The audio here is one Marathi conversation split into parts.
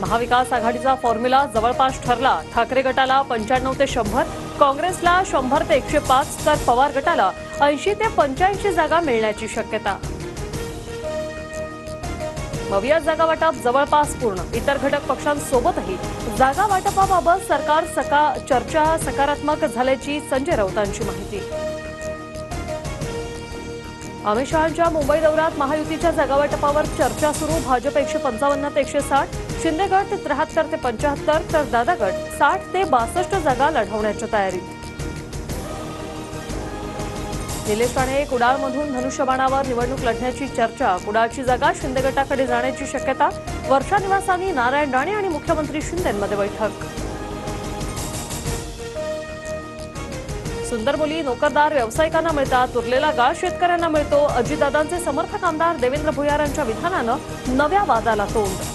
महाविकास आघाडीचा फॉर्म्युला जवळपास ठरला। ठाकरे गटाला 95 ते 100, काँग्रेसला 100 ते 105 तर पवार गटाला 80 ते 85 जागा मिळण्याची शक्यता। मविया जागा वाटप जवळपास पूर्ण। इतर घटक पक्षांसोबतही जागा वाटपाबाबत सरकार चर्चा सकारात्मक झाल्याची संजय राऊतांची माहिती। अमित शहांच्या मुंबई दौऱ्यात महायुतीच्या जागा वाटपावर चर्चा सुरू। भाजप 155 ते 160, शिंदे गट 73 ते 75 तर दादा गट 60 ते 62 जागा लढवण्याच्या तयारीत। निलेश राणे कुडाळमधून धनुष्यबाणावर निवडणूक लढण्याची चर्चा। कुडाळची जागा शिंदे गटाकडे जाण्याची शक्यता। वर्षा निवासांनी नारायण राणे आणि मुख्यमंत्री शिंदेंमध्ये बैठक। सुंदर मुली नोकरदार व्यावसायिकांना मिळतात, उरलेला गाळ शेतकऱ्यांना मिळतो। अजितदादांचे समर्थक आमदार देवेंद्र भुयारांच्या विधानानं नव्या वादाला तोंड।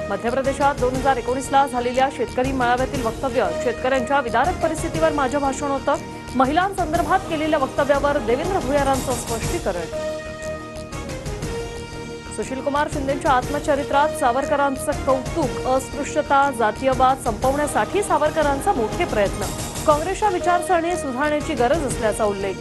मध्य प्रदेशात 2019ला झालेल्या शेतकरी मेळाव्यातील वक्तव्य। शेतकऱ्यांच्या विदारक परिस्थितीवर माझं भाषण होतं। महिलांसंदर्भात केलेल्या वक्तव्यावर देवेंद्र भुयारांचं स्पष्टीकरण। सुशीलकुमार शिंदेंच्या आत्मचरित्रात सावरकरांचं कौतुक। अस्पृश्यता जातीयवाद संपवण्यासाठी सावरकरांचा मोठे प्रयत्न। काँग्रेसच्या विचारसरणी सुधारण्याची गरज असल्याचा उल्लेख।